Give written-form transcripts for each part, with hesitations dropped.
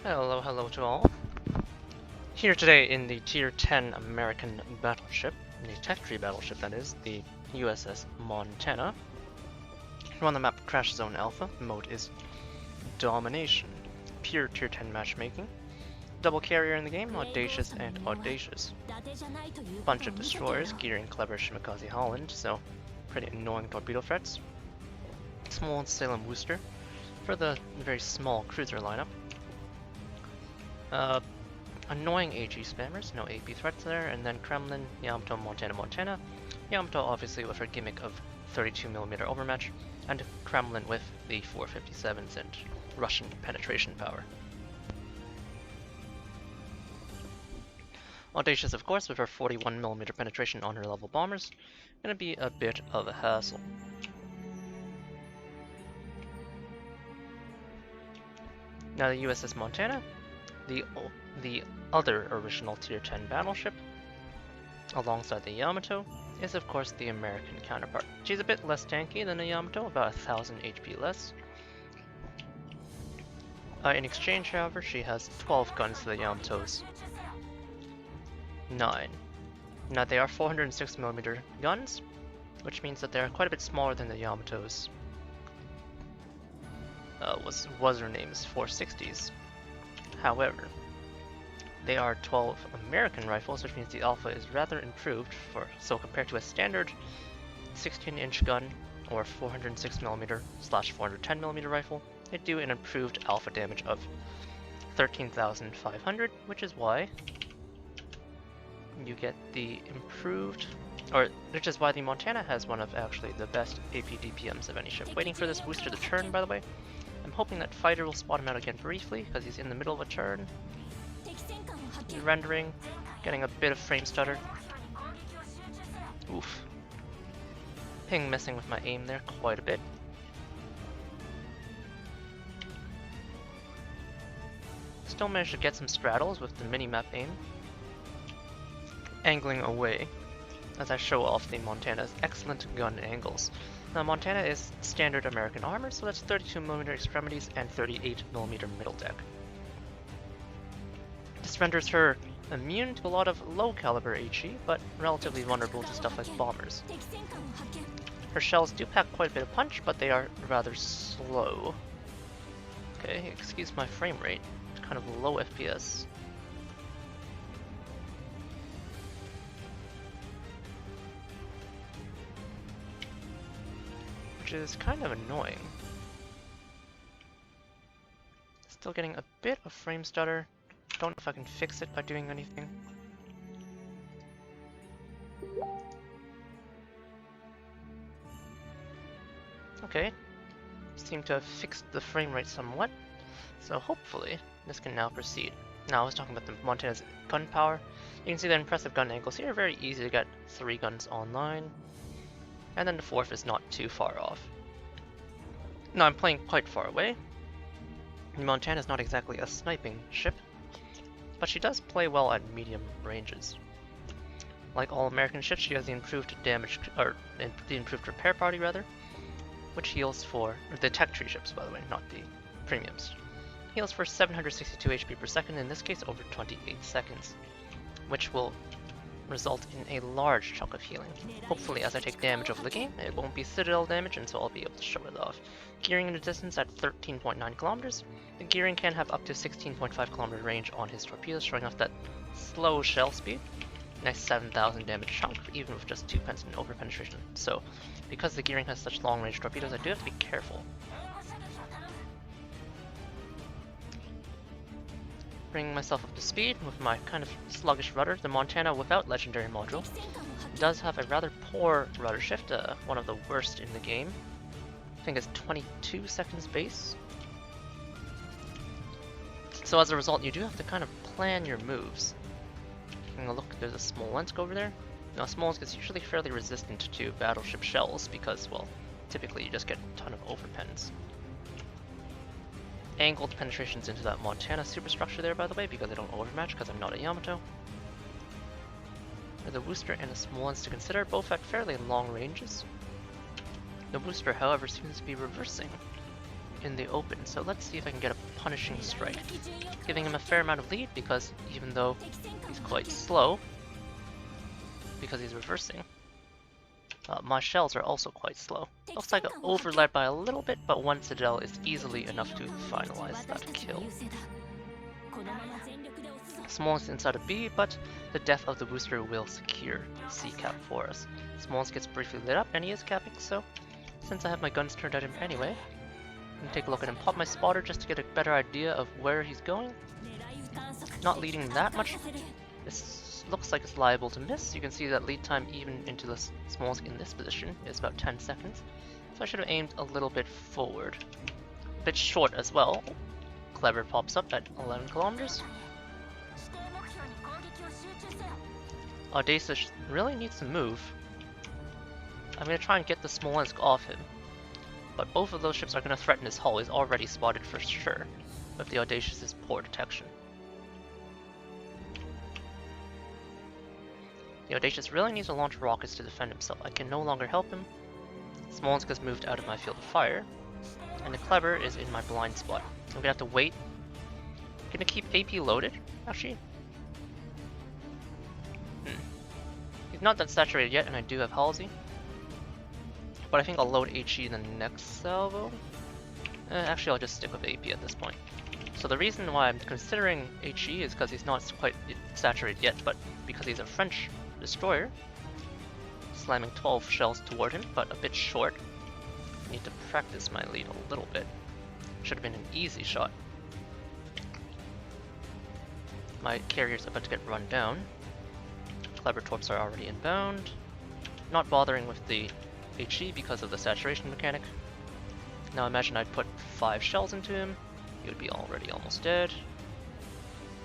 Hello, hello to all. Here today in the Tier 10 American battleship, the tech tree battleship that is, the USS Montana. We're on the map Crash Zone Alpha. The mode is Domination. Pure Tier 10 matchmaking. Double carrier in the game, Audacious and Audacious. Bunch of destroyers, gearing clever Shimakaze Holland, so pretty annoying torpedo threats. Small Salem Worcester for the very small cruiser lineup. Annoying AG spammers, no AP threats there, and then Kremlin, Yamato, Montana. Yamato obviously with her gimmick of 32mm overmatch, and Kremlin with the 457s and Russian penetration power. Audacious, of course, with her 41mm penetration on her level bombers, gonna be a bit of a hassle. Now the USS Montana, the other original Tier 10 battleship, alongside the Yamato, is of course the American counterpart. She's a bit less tanky than the Yamato, about 1000 HP less. In exchange, however, she has 12 guns to the Yamato's 9. Now they are 406mm guns, which means that they're quite a bit smaller than the Yamato's. Was her name's 460s. However, they are 12 American rifles, which means the alpha is rather improved so compared to a standard 16-inch gun or 406mm / 410mm rifle, they do an improved alpha damage of 13,500, which is why you get the which is why the Montana has one of actually the best AP DPMs of any ship. Waiting for this booster to turn, by the way. I'm hoping that Fighter will spot him out again briefly, because he's in the middle of a turn. Rendering, getting a bit of frame stutter. Oof. Ping messing with my aim there quite a bit. Still managed to get some straddles with the mini-map aim. Angling away, as I show off the Montana's excellent gun angles. Now Montana is standard American armor, so that's 32mm extremities and 38mm middle deck. This renders her immune to a lot of low caliber HE, but relatively vulnerable to stuff like bombers. Her shells do pack quite a bit of punch, but they are rather slow. Okay, excuse my frame rate, it's kind of low FPS. Which is kind of annoying. Still getting a bit of frame stutter. Don't know if I can fix it by doing anything. Okay, seem to have fixed the frame rate somewhat, so hopefully this can now proceed. Now I was talking about the Montana's gun power. You can see the impressive gun angles here, very easy to get 3 guns online. And then the 4th is not too far off. Now I'm playing quite far away. Montana is not exactly a sniping ship, but she does play well at medium ranges. Like all American ships, she has the improved damage, or the improved repair party rather, which heals for the tech tree ships, by the way, not the premiums. Heals for 762 HP per second, in this case over 28 seconds, which will result in a large chunk of healing. Hopefully as I take damage over the game, it won't be citadel damage, and so I'll be able to show it off. Gearing in a distance at 13.9 kilometers, the gearing can have up to 16.5 kilometer range on his torpedoes, showing off that slow shell speed. Nice 7,000 damage chunk, even with just 2 pence in over penetration. So, because the gearing has such long range torpedoes, I do have to be careful. Bringing myself up to speed with my kind of sluggish rudder. The Montana without legendary module does have a rather poor rudder shift, one of the worst in the game. I think it's 22 seconds base. So as a result, you do have to kind of plan your moves. Look, there's a Smolensk over there. Now Smolensk is usually fairly resistant to battleship shells because, well, typically you just get a ton of overpens. Angled penetrations into that Montana superstructure there, by the way, because I don't overmatch because I'm not a Yamato. There's a Worcester and a Smolensk to consider, both at fairly long ranges. The Worcester, however, seems to be reversing in the open, so let's see if I can get a punishing strike. Giving him a fair amount of lead because even though he's quite slow, because he's reversing, my shells are also quite slow. Looks like I overled by a little bit, but one citadel is easily enough to finalize that kill. Smolensk inside a B, but the death of the booster will secure C cap for us. Smolensk gets briefly lit up, and he is capping, so since I have my guns turned at him anyway, I'm gonna take a look at him, pop my spotter just to get a better idea of where he's going. Not leading that much. This looks like it's liable to miss. You can see that lead time even into the Smolensk in this position is about 10 seconds. So I should have aimed a little bit forward. A bit short as well. Clever pops up at 11 kilometers. Audacious really needs to move. I'm going to try and get the Smolensk off him. But both of those ships are going to threaten his hull. He's already spotted for sure with the Audacious's poor detection. The Audacious really needs to launch rockets to defend himself. I can no longer help him. Smolensk has moved out of my field of fire. And the Clever is in my blind spot. I'm going to have to wait. I'm going to keep AP loaded, actually. He's not that saturated yet, and I do have Halsey. But I think I'll load HE in the next salvo. Actually, I'll just stick with AP at this point. So the reason why I'm considering HE is because he's not quite saturated yet, but because he's a French destroyer. Slamming 12 shells toward him, but a bit short. I need to practice my lead a little bit. Should have been an easy shot. My carrier's about to get run down. Clever torps are already inbound. Not bothering with the HE because of the saturation mechanic. Now imagine I'd put 5 shells into him. He would be already almost dead.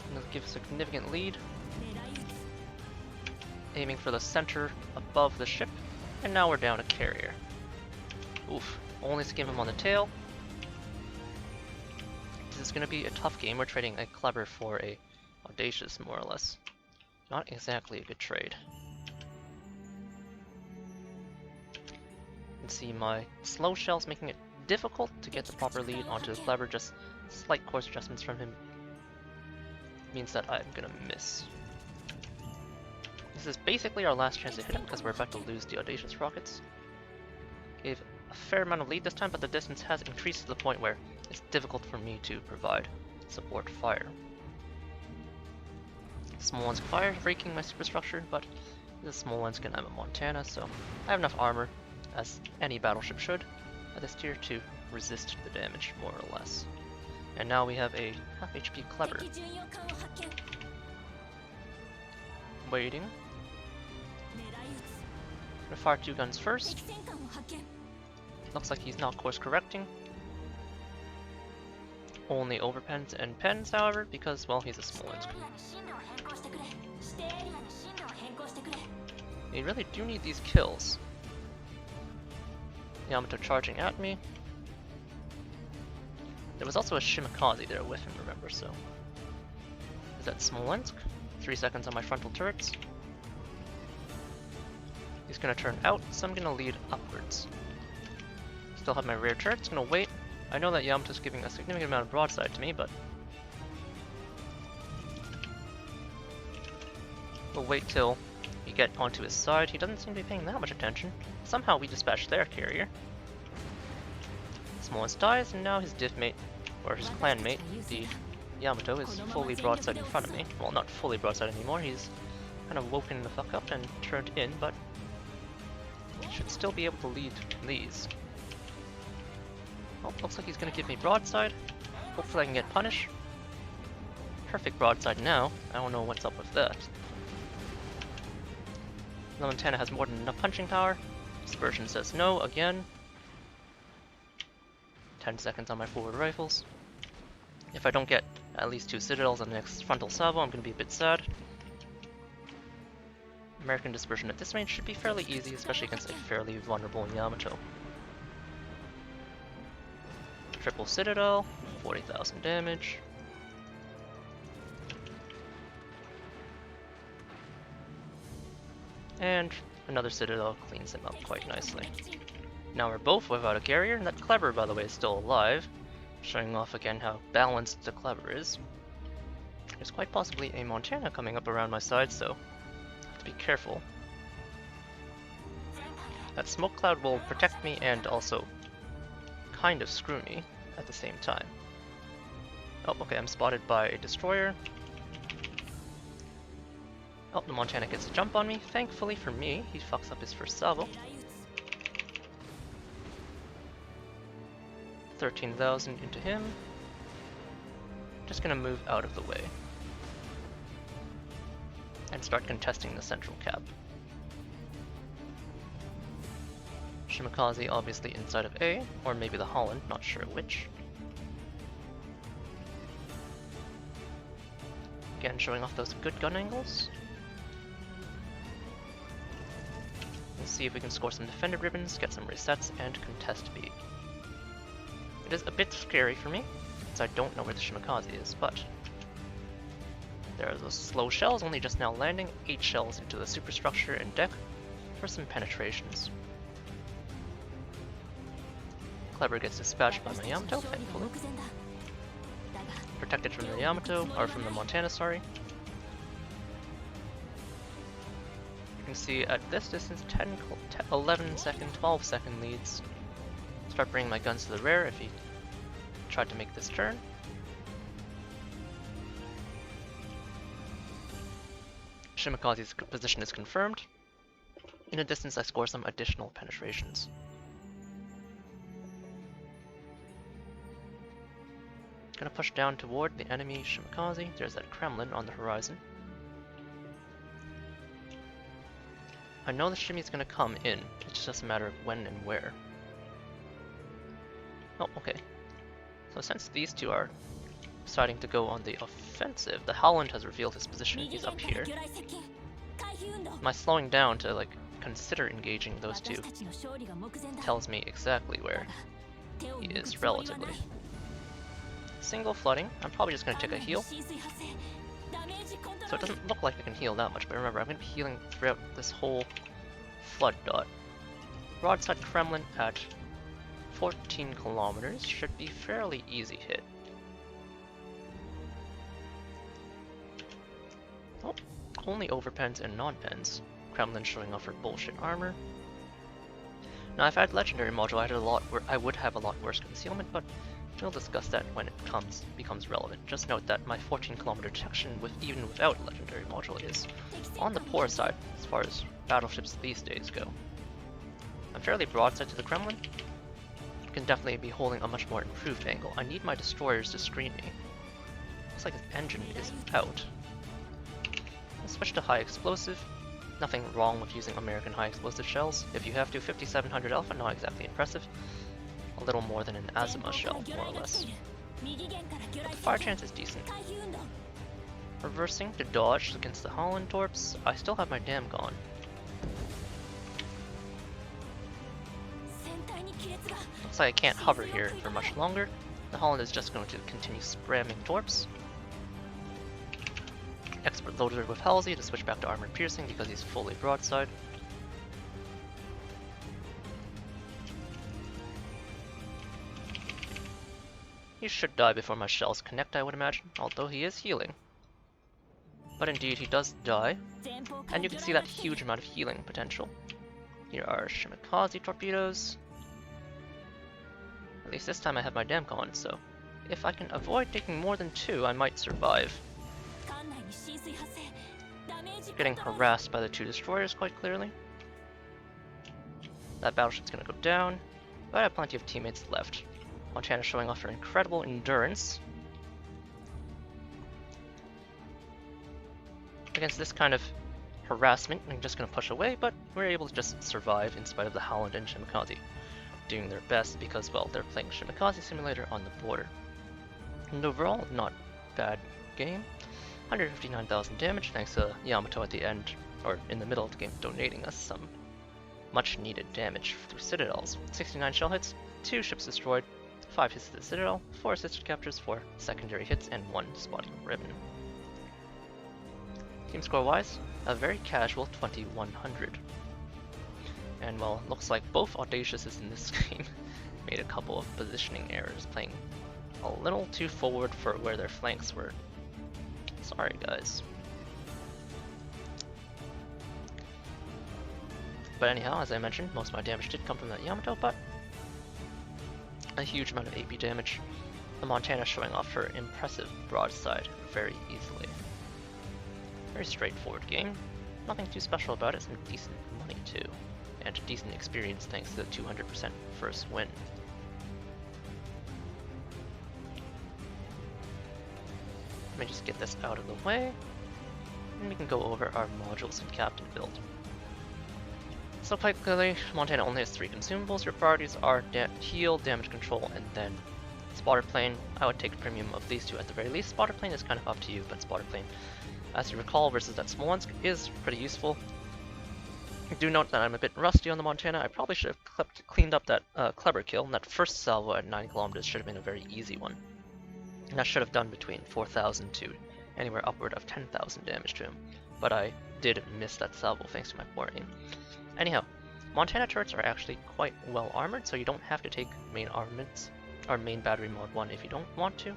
And it'll give a significant lead. Aiming for the center above the ship. And now we're down a carrier. Oof. Only skim him on the tail. This is going to be a tough game. We're trading a Clever for a Audacious, more or less. Not exactly a good trade. You can see my slow shells making it difficult to get the proper lead onto the Clever. Just slight course adjustments from him means that I'm gonna miss. This is basically our last chance to hit him because we're about to lose the Audacious rockets. Gave a fair amount of lead this time, but the distance has increased to the point where it's difficult for me to provide support fire. Smolensk fire raking my superstructure, but this is Smolensk and I'm a Montana, so I have enough armor, as any battleship should, at this tier to resist the damage, more or less. And now we have a half HP Clever. Waiting. Gonna fire 2 guns first. Looks like he's not course correcting. Only overpens and pens, however, because, well, he's a Smolensk. We really do need these kills. Yamato charging at me. There was also a Shimakaze there with him, remember, so... Is that Smolensk? 3 seconds on my frontal turrets. He's gonna turn out, so I'm gonna lead upwards. Still have my rear turrets, gonna wait. I know that Yamato's giving a significant amount of broadside to me, but... We'll wait till we get onto his side. He doesn't seem to be paying that much attention. Somehow we dispatched their carrier. Smolensk dies, and now his div mate, or his clan mate, the Yamato, is fully broadside in front of me. Well, not fully broadside anymore, he's kind of woken the fuck up and turned in, but should still be able to lead these. Oh, looks like he's gonna give me broadside. Hopefully I can get punish. Perfect broadside now. I don't know what's up with that. The Montana has more than enough punching power. Dispersion says no again. 10 seconds on my forward rifles. If I don't get at least 2 citadels on the next frontal salvo, I'm gonna be a bit sad. American dispersion at this range should be fairly easy, especially against a fairly vulnerable Yamato. Triple citadel, 40,000 damage. And another citadel cleans him up quite nicely. Now we're both without a carrier, and that Clever, by the way, is still alive. showing off again how balanced the Clever is. There's quite possibly a Montana coming up around my side, so I have to be careful. That smoke cloud will protect me and also kind of screw me at the same time. Oh, okay, I'm spotted by a destroyer. Oh, the Montana gets a jump on me. Thankfully for me, he fucks up his first salvo. 13,000 into him. Just gonna move out of the way and start contesting the central cap. Shimakaze obviously inside of A, or maybe the Holland, not sure which. Again, showing off those good gun angles. Let's see if we can score some defended ribbons, get some resets, and contest B. It is a bit scary for me, since I don't know where the Shimakaze is, but there are those slow shells only just now landing, 8 shells into the superstructure and deck for some penetrations. Clever gets dispatched by my Yamato, thankfully. Protected from the Yamato, or from the Montana, sorry. You can see at this distance 11 second, 12 second leads. Start bringing my guns to the rear if he tried to make this turn. Shimakaze's position is confirmed. In a distance I score some additional penetrations. Gonna push down toward the enemy Shimakaze. There's that Kremlin on the horizon. I know the shimmy is gonna come in, it's just a matter of when and where. Oh, okay. So since these two are deciding to go on the offensive, the Holland has revealed his position. He's up here. My slowing down to like consider engaging those two tells me exactly where he is relatively. Single flooding. I'm probably just going to take a heal. So it doesn't look like I can heal that much, but remember, I'm going to be healing throughout this whole flood dot. Broadside Kremlin at 14 kilometers should be fairly easy hit. Oh, only overpens and non-pens. Kremlin showing off her bullshit armor. Now, if I had legendary module, I would have a lot worse concealment, but we'll discuss that when it becomes relevant. Just note that my 14-kilometer detection, even without legendary module, is on the poor side as far as battleships these days go. I'm fairly broadside to the Kremlin. Can definitely be holding a much more improved angle. I need my destroyers to screen me. Looks like his engine is out. Let's switch to high explosive. Nothing wrong with using American high explosive shells. If you have to, 5700 alpha, not exactly impressive. A little more than an Azuma shell, more or less. But the fire chance is decent. Reversing to dodge against the Holland torps. I still have my dam gone. Looks like I can't hover here for much longer. The Holland is just going to continue spamming torps. Expert loader with Halsey to switch back to armored piercing because he's fully broadside. He should die before my shells connect, I would imagine, although he is healing. But indeed, he does die, and you can see that huge amount of healing potential. Here are Shimakaze torpedoes. At least this time I have my dam on, so if I can avoid taking more than 2, I might survive. Getting harassed by the 2 destroyers quite clearly. That battleship's gonna go down, but I have plenty of teammates left. Montana showing off her incredible endurance. Against this kind of harassment, I'm just gonna push away, but we're able to just survive in spite of the Holland and Shimakaze doing their best because, well, they're playing Shimakaze Simulator on the border. And overall, not bad game. 159,000 damage thanks to Yamato at the end, or in the middle of the game, donating us some much needed damage through citadels. 69 shell hits, 2 ships destroyed, 5 hits to the citadel, 4 assisted captures, 4 secondary hits, and 1 spotting ribbon. Team score wise, a very casual 2100. And well, looks like both Audaciouses in this game made a couple of positioning errors, playing a little too forward for where their flanks were. Sorry, guys. But anyhow, as I mentioned, most of my damage did come from that Yamato, but a huge amount of AP damage. The Montana showing off her impressive broadside very easily. Very straightforward game. Nothing too special about it, some decent money too. And decent experience thanks to the 200% first win. Let me just get this out of the way, and we can go over our modules and captain build. So quite clearly, Montana only has 3 consumables. Your priorities are heal, damage control, and then spotter plane. I would take a premium of these 2 at the very least. Spotter plane is kind of up to you, but spotter plane, as you recall, versus that Smolensk is pretty useful. Do note that I'm a bit rusty on the Montana. I probably should have cleaned up that clever kill, and that first salvo at 9 kilometers should have been a very easy one. And that should have done between 4,000 to anywhere upward of 10,000 damage to him. But I did miss that salvo thanks to my poor aim. Anyhow, Montana turrets are actually quite well armored, so you don't have to take main armaments or main battery mod 1 if you don't want to.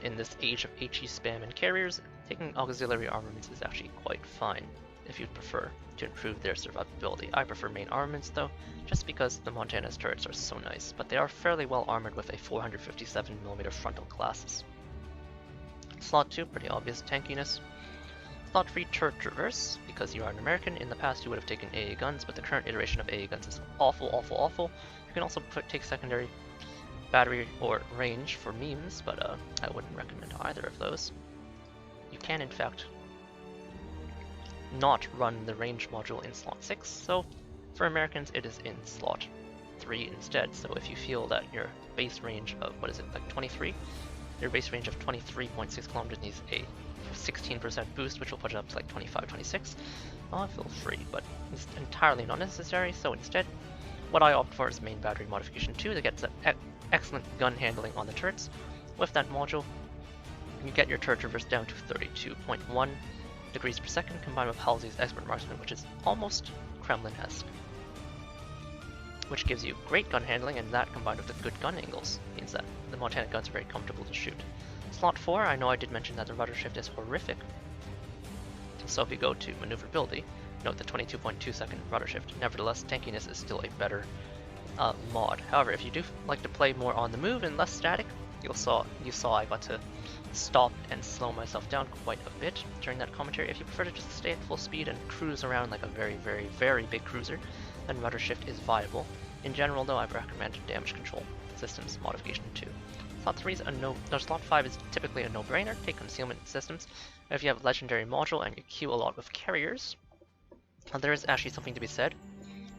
In this age of HE spam and carriers, taking auxiliary armaments is actually quite fine if you'd prefer to improve their survivability. I prefer main armaments though, just because the Montana's turrets are so nice, but they are fairly well armored with a 457mm frontal glasses. Slot 2, pretty obvious tankiness. Slot 3, turret reverse, because you are an American. In the past you would have taken AA guns, but the current iteration of AA guns is awful, awful, awful. You can also take secondary battery or range for memes, but I wouldn't recommend either of those. You can in fact not run the range module in slot 6, so for Americans it is in slot 3 instead. So if you feel that your base range of, what is it, like 23? Your base range of 23.6 kilometers needs a 16% boost, which will put it up to like 25, 26. Well, feel free, but it's entirely not necessary, so instead what I opt for is main battery modification 2 that gets excellent gun handling on the turrets. With that module, you get your turret reverse down to 32.1 degrees per second, combined with Halsey's expert marksman, which is almost Kremlin-esque, which gives you great gun handling, and that combined with the good gun angles means that the Montana guns are very comfortable to shoot. Slot 4, I know I did mention that the rudder shift is horrific, so if you go to maneuverability, note the 22.2 second rudder shift. Nevertheless, tankiness is still a better mod. However, if you do like to play more on the move and less static, you saw I got to stop and slow myself down quite a bit during that commentary. If you prefer to just stay at full speed and cruise around like a very, very, very big cruiser, then rudder shift is viable. In general though, I recommend damage control systems modification 2. Slot 3 is slot 5 is typically a no-brainer. Take concealment systems. If you have a legendary module and you queue a lot with carriers, there is actually something to be said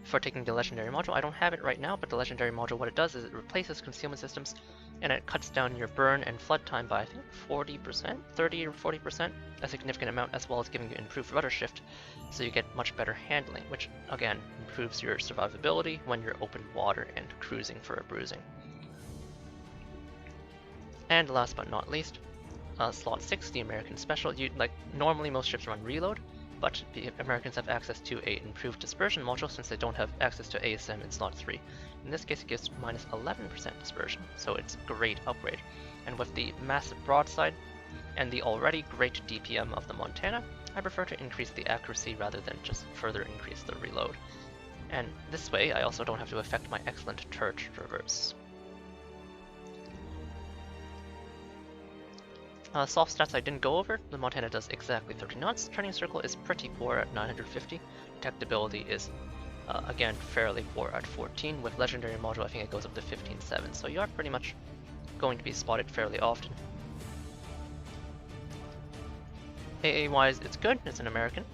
for taking the legendary module. I don't have it right now, but the legendary module, what it does is it replaces concealment systems, and it cuts down your burn and flood time by I think 40%, 30 or 40%, a significant amount, as well as giving you improved rudder shift, so you get much better handling, which again improves your survivability when you're open water and cruising for a bruising. And last but not least, slot 6, the American special. Normally most ships run reload, but the Americans have access to a improved dispersion module since they don't have access to ASM in slot 3. In this case it gives minus 11% dispersion, so it's a great upgrade. And with the massive broadside and the already great DPM of the Montana, I prefer to increase the accuracy rather than just further increase the reload. And this way I also don't have to affect my excellent turret reverse. Soft stats I didn't go over. The Montana does exactly 30 knots. Turning circle is pretty poor at 950. Detectability is, again, fairly poor at 14. With legendary module, I think it goes up to 15.7. So you are pretty much going to be spotted fairly often. AA-wise, it's good. It's an American.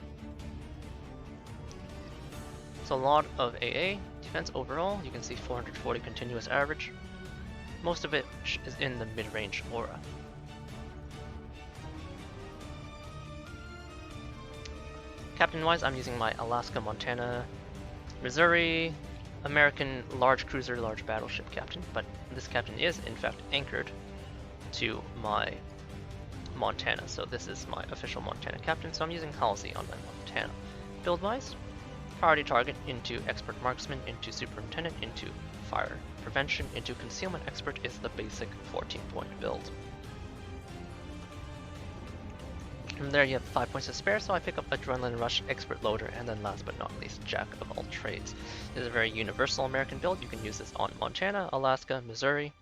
So a lot of AA. Defense overall, you can see 440 continuous average. Most of it is in the mid-range aura. Captain-wise, I'm using my Alaska, Montana, Missouri, American large cruiser, large battleship captain, but this captain is in fact anchored to my Montana, so this is my official Montana captain, so I'm using Halsey on my Montana. Build-wise, priority target into expert marksman, into superintendent, into fire prevention into concealment expert is the basic 14-point build. From there you have 5 points to spare, so I pick up Adrenaline Rush, Expert Loader, and then last but not least, Jack of all trades. This is a very universal American build. You can use this on Montana, Alaska, Missouri,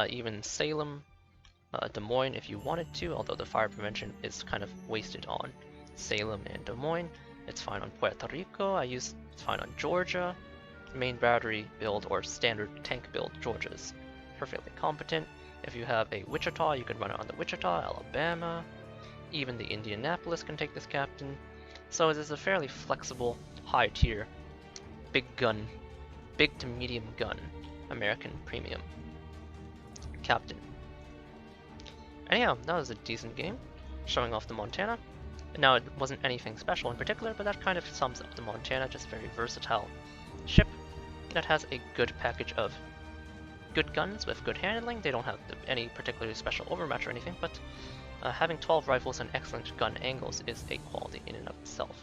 even Salem, Des Moines if you wanted to, although the fire prevention is kind of wasted on Salem and Des Moines. It's fine on Puerto Rico, it's fine on Georgia. Main battery build or standard tank build, Georgia is perfectly competent. If you have a Wichita, you can run it on the Wichita, Alabama. Even the Indianapolis can take this captain. So it is a fairly flexible, high tier, big to medium gun, American premium captain. Anyhow, that was a decent game, showing off the Montana. Now it wasn't anything special in particular, but that kind of sums up the Montana, just a very versatile ship that has a good package of good guns with good handling. They don't have any particularly special overmatch or anything, but having 12 rifles and excellent gun angles is a quality in and of itself.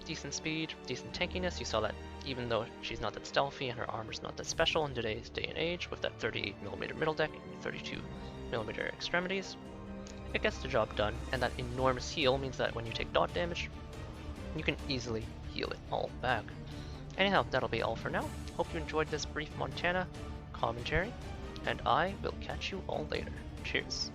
Decent speed, decent tankiness. You saw that even though she's not that stealthy and her armor's not that special in today's day and age, with that 38mm middle deck and 32mm extremities, it gets the job done, and that enormous heal means that when you take dot damage, you can easily heal it all back. Anyhow, that'll be all for now. Hope you enjoyed this brief Montana commentary, and I will catch you all later. Cheers.